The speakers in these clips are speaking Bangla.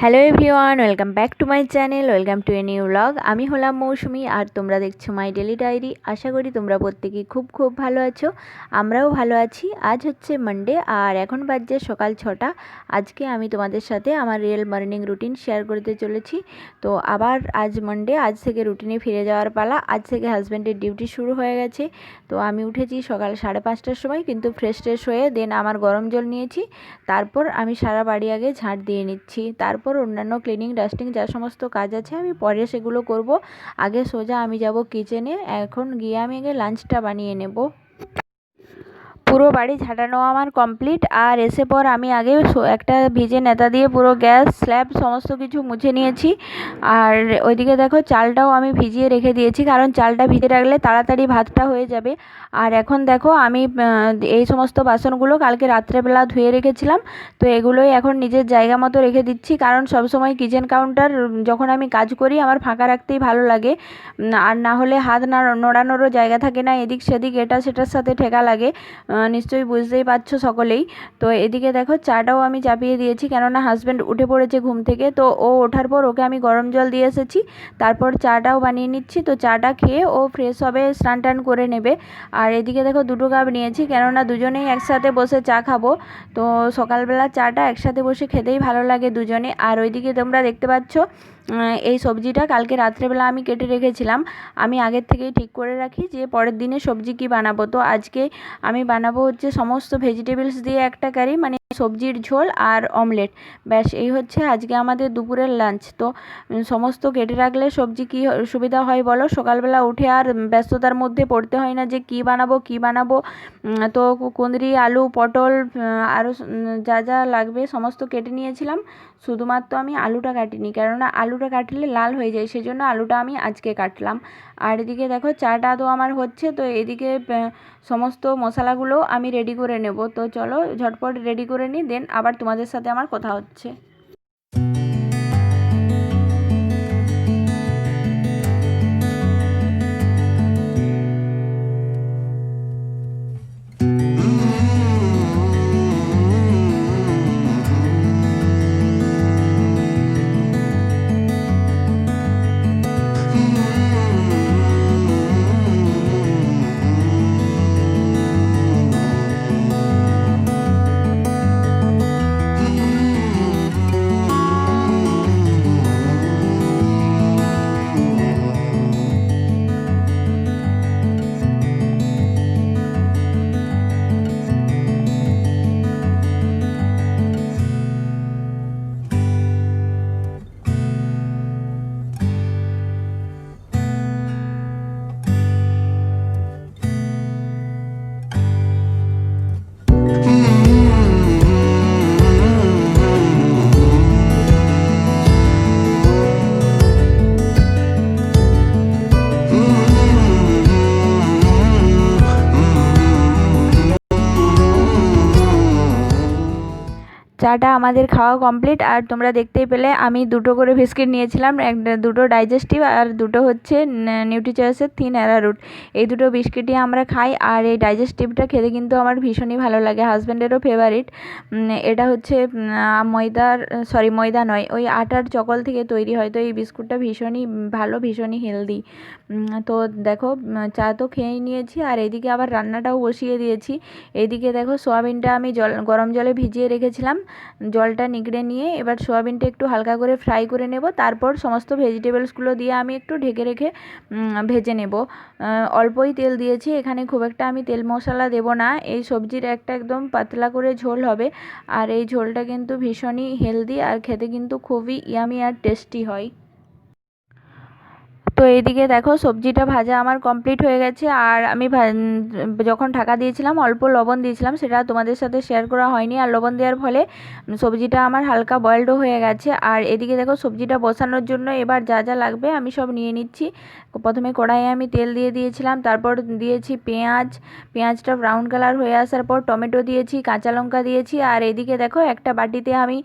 Hello everyone, welcome back to my channel, welcome to a new blog. আমি হলাম মৌসুমি আর তোমরা দেখছো মাই ডেলি ডায়েরি। আশা করি তোমরা প্রত্যেকেই খুব খুব ভালো আছো, আমরাও ভালো আছি। আজ হচ্ছে মানডে আর এখন বাজছে সকাল 6টা। আজকে আমি তোমাদের সাথে আমার রিয়েল মর্নিং রুটিন শেয়ার করতে চলেছি। তো আবার আজ মানডে, আজ থেকে রুটিনে ফিরে যাওয়ার পালা। আজ থেকে হাজব্যান্ডের ডিউটি শুরু হয়ে গেছে। তো আমি উঠেছি সকাল 5:30টার সময়, কিন্তু ফ্রেশ হয়ে দেন আমার গরম জল নিয়েছি। তারপর আমি সারা বাড়ি আগে ঝাঁট দিয়ে নিচ্ছি। তারপর অন্যান্য ক্লিনিং ডাস্টিং যা সমস্ত কাজ আছে আমি পরে সেগুলো করব। আগে সোজা আমি যাব কিচেনে। এখন গিয়ে আমি আগে লাঞ্চটা বানিয়ে নেব। পুরো বাড়ি ঝাঁটানো আমার কমপ্লিট। আর এসে পর আমি আগে একটা ভিজে নেতা দিয়ে পুরো গ্যাস স্ল্যাব সমস্ত কিছু মুছে নিয়েছি। আর ওইদিকে দেখো চালটাও আমি ভিজিয়ে রেখে দিয়েছি, কারণ চালটা ভিজে রাখলে তাড়াতাড়ি ভাতটা হয়ে যাবে। আর এখন দেখো আমি এই সমস্ত বাসনগুলো কালকে রাত্রেবেলা ধুয়ে রেখেছিলাম, তো এগুলোই এখন নিজের জায়গা মতো রেখে দিচ্ছি। কারণ সবসময় কিচেন কাউন্টার যখন আমি কাজ করি আমার ফাঁকা রাখতেই ভালো লাগে, আর না হলে হাত নড়ানোরও জায়গা থাকে না, এদিক সেদিক এটা সেটার সাথে ঠেকা লাগে। নিশ্চয়ই বুঝতেই পারছো সকলেই। তো এদিকে দেখো চাটাও আমি চাপিয়ে দিয়েছি, কেননা হাজব্যান্ড উঠে পড়েছে ঘুম থেকে। তো ও ওঠার পর ওকে আমি গরম জল দিয়ে এসেছি, তারপর চাটাও বানিয়ে নিচ্ছি। তো চাটা খেয়ে ও ফ্রেশ হবে, স্নান টান করে নেবে। আর এদিকে দেখো 2টো কাপ নিয়েছি, কেননা দুজনেই একসাথে বসে চা খাবো। তো সকালবেলা চাটা একসাথে বসে খেতেই ভালো লাগে দুজনে। আর ওইদিকে তোমরা দেখতে পাচ্ছ এই সবজিটা কালকে রাত্রেবেলা আমি কেটে রেখেছিলাম। আমি আগের থেকেই ঠিক করে রাখি যে পরের দিনে সবজি কি বানাবো। তো আজকে আমি বানাবো হচ্ছে সমস্ত ভেজিটেবলস দিয়ে একটা কারি, মানে সবজির ঝোল আর অমলেট। ব্যাস এই হচ্ছে আজকে আমাদের দুপুরের লাঞ্চ। তো সমস্ত কেটে রাখলে সবজি কি সুবিধা হয় বলো, সকালবেলা উঠে আর ব্যস্ততার মধ্যে পড়তে হয় না যে কি বানাবো। তো কুঁদরি, আলু, পটল আরও যা যা লাগবে সমস্ত কেটে নিয়েছিলাম। শুধুমাত্র আমি আলুটা কাটিনি, কেননা আলুটা কাটলে লাল হয়ে যায়, সেজন্য আলুটা আমি আজকে কাটলাম। আর এদিকে দেখো চাটা তো আমার হচ্ছে। তো এদিকে সমস্ত মশলাগুলো আমি রেডি করে নেব। তো চলো ঝটপট রেডি করে নিই, দেন আবার তোমাদের সাথে আমার কথা হচ্ছে। চাটা আমাদের খাওয়া কমপ্লিট। আর তোমরা দেখতেই পেলে আমি 2টো করে বিস্কিট নিয়েছিলাম, 2টো ডাইজেস্টিভ আর 2টো হচ্ছে নিউট্রিচয়েসের থিন অ্যারারুট। এই 2টো বিস্কিটই আমরা খাই। আর এই ডাইজেস্টিভটা খেতে কিন্তু আমার ভীষণই ভালো লাগে, হাজব্যান্ডেরও ফেভারিট। এটা হচ্ছে ময়দা নয়, ওই আটার চকল থেকে তৈরি হয়। তো এই বিস্কুটটা ভীষণই ভালো, ভীষণই হেলদি। তো দেখো চা তো খেয়েই নিয়েছি, আর এদিকে আবার রান্নাটাও বসিয়ে দিয়েছি। এইদিকে দেখো সোয়াবিনটা আমি গরম জলে ভিজিয়ে রেখেছিলাম। জলটা নিগড়ে নিয়ে এবার সোয়াবিনটা একটু হালকা করে ফ্রাই করে নেব। তারপর সমস্ত ভেজিটেবলসগুলো দিয়ে আমি একটু ঢেকে রেখে ভেজে নেব। অল্পই তেল দিয়েছি এখানে, খুব একটা আমি তেল মশলা দেব না। এই সবজির একটা একদম পাতলা করে ঝোল হবে। আর এই ঝোলটা কিন্তু ভীষণই হেলদি আর খেতে কিন্তু খুবই ইয়ামি আর টেস্টি হয়। তো এইদিকে দেখো সবজিটা ভাজা আমার কমপ্লিট হয়ে গেছে। আর আমি যখন ঢাকা দিয়েছিলাম অল্প লবণ দিয়েছিলাম, সেটা তোমাদের সাথে শেয়ার করা হয়নি। আর লবণ দেওয়ার ফলে সবজিটা আমার হালকা বয়েলডও হয়ে গেছে। আর এদিকে দেখো সবজিটা বসানোর জন্য এবার যা যা লাগবে আমি সব নিয়ে নিচ্ছি। প্রথমে কড়াইয়ে আমি তেল দিয়ে দিয়েছিলাম, তারপর দিয়েছি পেঁয়াজটা ব্রাউন কালার হয়ে আসার পর টমেটো দিয়েছি, কাঁচা লঙ্কা দিয়েছি। আর এদিকে দেখো একটা বাটিতে আমি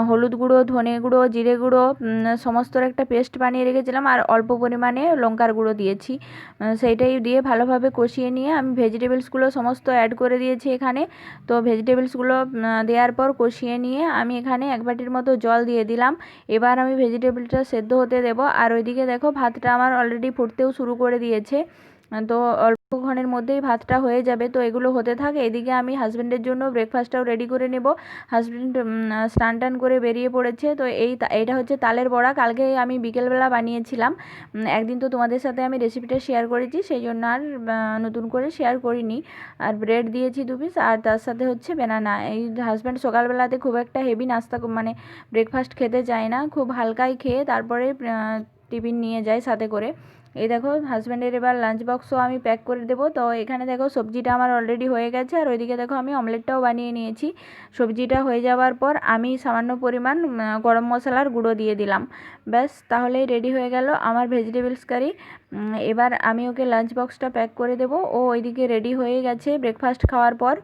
হলুদ গুঁড়ো, ধনে গুঁড়ো, জিরে গুঁড়ো সমস্তর একটা পেস্ট বানিয়ে রেখেছিলাম। আর অল্প পরিমাণে লঙ্কার গুঁড়ো দিয়েছি। সেইটাই দিয়ে ভালোভাবে কষিয়ে নিয়ে আমি ভেজিটেবলসগুলো সমস্ত অ্যাড করে দিয়েছি এখানে। তো ভেজিটেবলসগুলো দেওয়ার পর কষিয়ে নিয়ে আমি এখানে 1 বাটির মতো জল দিয়ে দিলাম। এবার আমি ভেজিটেবলটা সেদ্ধ হতে দেবো। আর ওইদিকে দেখো ভাতটা আমার অলরেডি ফুটতেও শুরু করে দিয়েছে। তো অল্পক্ষণের মধ্যেই ভাতটা হয়ে যাবে। তো এগুলো হতে থাকে, এদিকে আমি হাজব্যান্ডের জন্য ব্রেকফাস্টটাও রেডি করে নেব। হাজব্যান্ড স্নান টান করে বেরিয়ে পড়েছে। তো এইটা হচ্ছে তালের বড়া। কালকে আমি বিকেলবেলা বানিয়েছিলাম। একদিন তো তোমাদের সাথে আমি রেসিপিটা শেয়ার করেছি, সেই জন্য আর নতুন করে শেয়ার করিনি। আর ব্রেড দিয়েছি 2 পিস, আর তার সাথে হচ্ছে বেনানা। এই হাজব্যান্ড সকালবেলাতে খুব একটা হেভি নাস্তা মানে ব্রেকফাস্ট খেতে চায় না, খুব হালকাই খেয়ে তারপরে টিফিন নিয়ে যায় সাথে করে। এই দেখো হাজব্যান্ডের এবার লাঞ্চ বক্সও আমি প্যাক করে দেবো। তো এখানে দেখো সবজিটা আমার অলরেডি হয়ে গেছে, আর ওইদিকে দেখো আমি অমলেটটাও বানিয়ে নিয়েছি। সবজিটা হয়ে যাওয়ার পর আমি সামান্য পরিমাণ গরম মশলার গুঁড়ো দিয়ে দিলাম। ব্যাস, তাহলেই রেডি হয়ে গেল আমার ভেজিটেবলস কারি। এবার আমি ওকে লাঞ্চ বক্সটা প্যাক করে দেবো। ও ওইদিকে রেডি হয়ে গেছে ব্রেকফাস্ট খাওয়ার পর।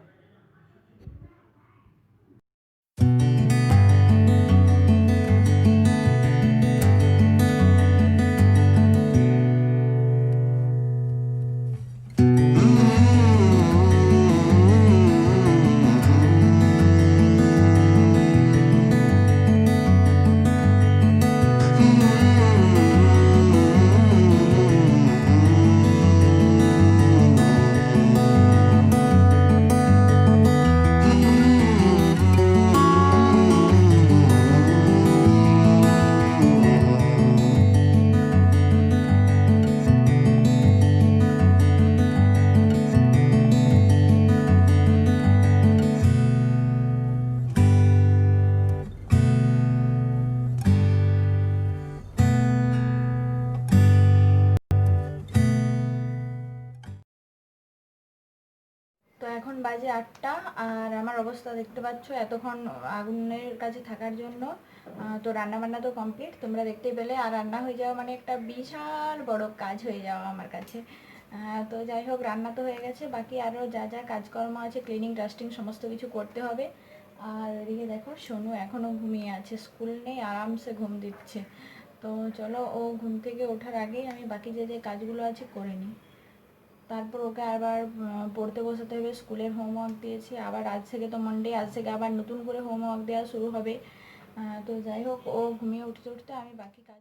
তো এখন বাজে 8টা, আর আমার অবস্থা দেখতে পাচ্ছ এতক্ষণ আগুনের কাছে থাকার জন্য। তো রান্নাবান্না তো কমপ্লিট, তোমরা দেখতেই পেলে। আর রান্না হয়ে যাওয়া মানে একটা বিশাল বড় কাজ হয়ে যাওয়া আমার কাছে। তো যাই হোক, রান্না তো হয়ে গেছে, বাকি আরও যা যা কাজকর্ম আছে, ক্লিনিং ডাস্টিং সমস্ত কিছু করতে হবে। আর এদিকে দেখো সোনু এখনও ঘুমিয়ে আছে, স্কুল নেই, আরামসে ঘুম দিচ্ছে। তো চলো, ও ঘুম থেকে ওঠার আগেই আমি বাকি যে যে কাজগুলো আছে করে নিই। তারপর ওকে আবার পড়তে বসাতে হবে, স্কুলের হোমওয়ার্ক দিয়েছি। আবার আজ থেকে তো মানডে, আজ থেকে আবার নতুন করে হোমওয়ার্ক দেওয়া শুরু হবে। তো যাই হোক, ও ঘুমিয়ে উঠতে উঠতে আমি বাকি কাজ।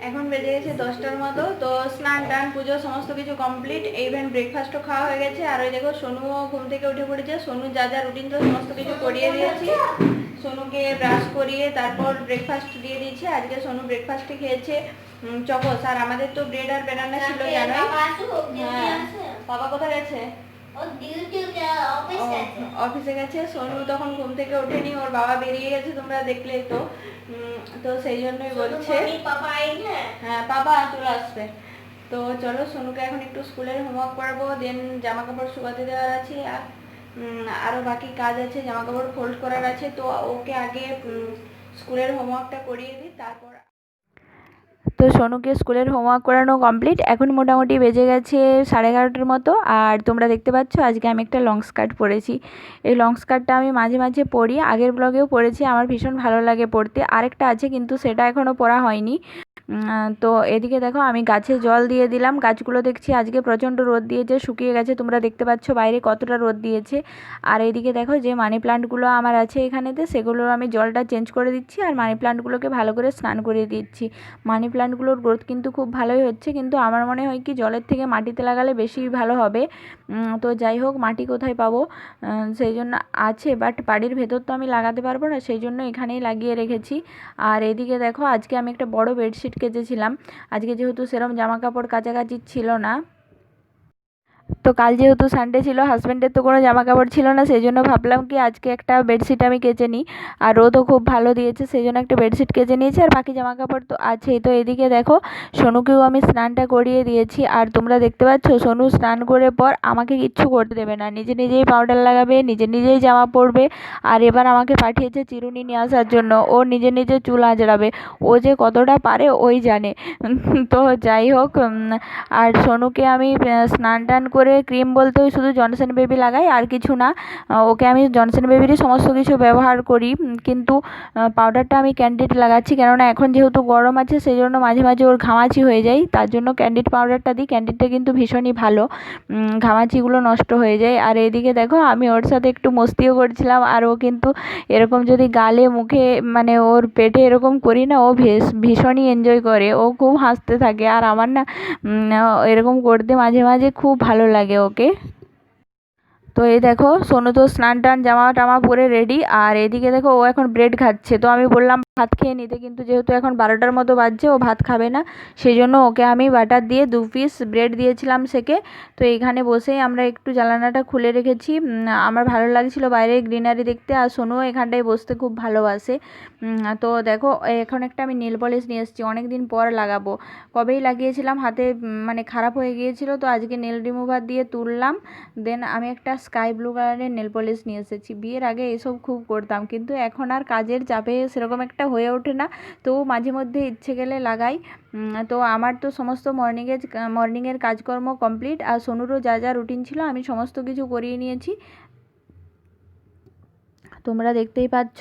এখন বেজে গেছে 10টার মতো। তো স্নান টান পুজো সমস্ত কিছু কমপ্লিট, ইভেন ব্রেকফাস্টও খাওয়া হয়ে গেছে। আর ওই দেখো সোনুও ঘুম থেকে উঠে পড়েছে। সোনু যা যা রুটিন তো সমস্ত কিছু করিয়ে দিয়েছি। সোনুকে ব্রাশ করিয়ে তারপর ব্রেকফাস্ট দিয়ে দিয়েছি। আজকে সোনু ব্রেকফাস্টে খেয়েছে চকোস। আর আমাদের তো ব্রেড আর বেনানা ছিল, জানোই। হ্যাঁ, বাবা কোথায় গেছে? অফিসে গেছে। সোনু তখন ঘুম থেকে ওঠেনি, ওর বাবা বেরিয়ে গেছে, তোমরা দেখলেই তো। তো সেই জন্যই বলছে হ্যাঁ, বাবা চলে আসবে। তো চলো, সোনুকে এখন একটু স্কুলের হোমওয়ার্ক করাবো, দেন জামা কাপড় শুকাতে দেওয়ার আছে। আর আরও বাকি কাজ আছে, জামা কাপড় ফোল্ড করার আছে। তো ওকে আগে স্কুলের হোমওয়ার্কটা করিয়ে দিই, তারপর। তো সোনুকে স্কুলের হোমওয়ার্ক করানো কমপ্লিট। এখন মোটামুটি বেজে গেছে 11:30টার মতো। আর তোমরা দেখতে পাচ্ছ আজকে আমি একটা লং স্কার্ট পরেছি। এই লং স্কার্টটা আমি মাঝে মাঝে পরি, আগের ব্লগেও পরেছি, আমার ভীষণ ভালো লাগে পরতে। আরেকটা আছে কিন্তু সেটা এখনও পরা হয়নি। তো এদিকে দেখো আমি গাছে জল দিয়ে দিলাম। গাছগুলো দেখছি আজকে প্রচণ্ড রোদ দিয়েছে, শুকিয়ে গেছে। তোমরা দেখতে পাচ্ছ বাইরে কতটা রোদ দিয়েছে। আর এইদিকে দেখো যে মানি প্লান্টগুলো আমার আছে এখানেতে, সেগুলো আমি জলটা চেঞ্জ করে দিচ্ছি, আর মানি প্লান্টগুলোকে ভালো করে স্নান করিয়ে দিচ্ছি। মানি প্লান্টগুলোর গ্রোথ কিন্তু খুব ভালোই হচ্ছে, কিন্তু আমার মনে হয় কি জলের থেকে মাটিতে লাগালে বেশি ভালো হবে। তো যাই হোক, মাটি কোথায় পাবো, সেই জন্য আছে, বাট বাড়ির ভেতর তো আমি লাগাতে পারবো না, সেই জন্য এখানেই লাগিয়ে রেখেছি। আর এদিকে দেখো আজকে আমি একটা বড় বেডশিট কেচেছিলাম। আজকে যেহেতু সেরকম জামা কাপড় কাচাকাচি ছিল না, তো কাল যেহেতু সানডে ছিল, হাজব্যান্ডের তো কোনো জামা কাপড় ছিল না, সেই জন্য ভাবলাম কি আজকে একটা বেডশিট আমি কেচে নিই। আর রোদও খুব ভালো দিয়েছে, সেই জন্য একটা বেডশিট কেচে নিয়েছি। আর বাকি জামা কাপড় তো আছেই। তো এদিকে দেখো সোনুকেও আমি স্নানটা করিয়ে দিয়েছি। আর তোমরা দেখতে পাচ্ছ সোনু স্নান করে পর আমাকে কিচ্ছু করতে দেবে না, নিজে নিজেই পাউডার লাগাবে, নিজে নিজেই জামা পরবে। আর এবার আমাকে পাঠিয়েছে চিরুনি নিয়ে আসার জন্য, ও নিজে নিজে চুল আঁচড়াবে। ও যে কতটা পারে ওই জানে। তো যাই হোক, আর সোনুকে আমি স্নান টান করে করে ক্রিম বলতে ওই শুধু জনসন বেবি লাগাই, আর কিছু না। ওকে আমি জনসন বেবিরই সমস্ত কিছু ব্যবহার করি, কিন্তু পাউডারটা আমি ক্যান্ডিড লাগাচ্ছি, কেননা এখন যেহেতু গরম আছে সেই জন্য মাঝে মাঝে ওর ঘামাচি হয়ে যায়, তার জন্য ক্যান্ডিড পাউডারটা দিই। ক্যান্ডিডটা কিন্তু ভীষণই ভালো, ঘামাচিগুলো নষ্ট হয়ে যায়। আর এদিকে দেখো আমি ওর সাথে একটু মস্তিও করছিলাম, আর ও কিন্তু এরকম যদি গালে মুখে মানে ওর পেটে এরকম করি না, ও ভীষণই এনজয় করে, ও খুব হাসতে থাকে। আর আমার না এরকম করতে মাঝে মাঝে খুব ভালো লাগে ওকে। তো এই দেখো সোনু তো স্নান টান জামা টামা পরে রেডি, আর এদিকে দেখো ও এখন ব্রেড খাচ্ছে। তো আমি বললাম ভাত খেয়ে নিতে, কিন্তু যেহেতু এখন 12টার মতো বাজছে, ও ভাত খাবে না, সেই জন্য ওকে আমি বাটার দিয়ে 2 পিস ব্রেড দিয়েছিলাম সেকে। তো এইখানে বসেই আমরা একটু জানালাটা খুলে রেখেছি, আমার ভালো লাগছিল বাইরের গ্রিনারি দেখতে, আর সোনুও এখানটায় বসতে খুব ভালোবাসে। তো দেখো এখন একটা আমি নেল পলিশ নিয়ে এসেছি, অনেক দিন পর লাগাবো, কবেই লাগিয়েছিলাম, হাতে মানে খারাপ হয়ে গিয়েছিল, তো আজকে নেল রিমুভার দিয়ে তুললাম। দেন আমি একটা স্কাই ব্লু কালারের নেল পলিশ নিয়ে এসেছি। বিয়ের আগে এসব খুব করতাম, কিন্তু এখন আর কাজের চাপে সেরকম একটা হয়ে ওঠে না, তো মাঝে মধ্যে ইচ্ছে গেলে লাগাই। তো আমার তো সমস্ত মর্নিংয়ের কাজকর্ম কমপ্লিট, আর সোনুরও যা যা রুটিন ছিল আমি সমস্ত কিছু করিয়ে নিয়েছি, তোমরা দেখতেই পাচ্ছ।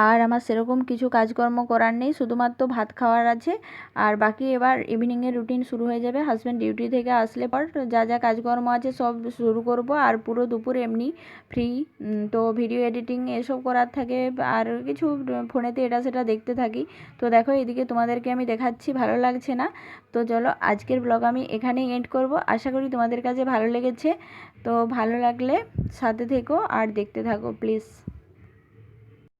আর আমার সেরকম কিছু কাজকর্ম করার নেই, শুধুমাত্র ভাত খাওয়ার আছে, আর বাকি এবার ইভিনিংয়ের রুটিন শুরু হয়ে যাবে। হাজব্যান্ড ডিউটি থেকে আসলে পর যা যা কাজকর্ম আছে সব শুরু করব, আর পুরো দুপুর এমনি ফ্রি। তো ভিডিও এডিটিং এসব করার থাকে, আর কিছু ফোনেতে এটা সেটা দেখতে থাকি। তো দেখো এদিকে তোমাদেরকে আমি দেখাচ্ছি, ভালো লাগছে না। তো চলো আজকের ব্লগ আমি এখানেই এন্ড করব, আশা করি তোমাদের কাছে ভালো লেগেছে। তো ভালো লাগলে সাথে থেকো আর দেখতে থাকো প্লিজ।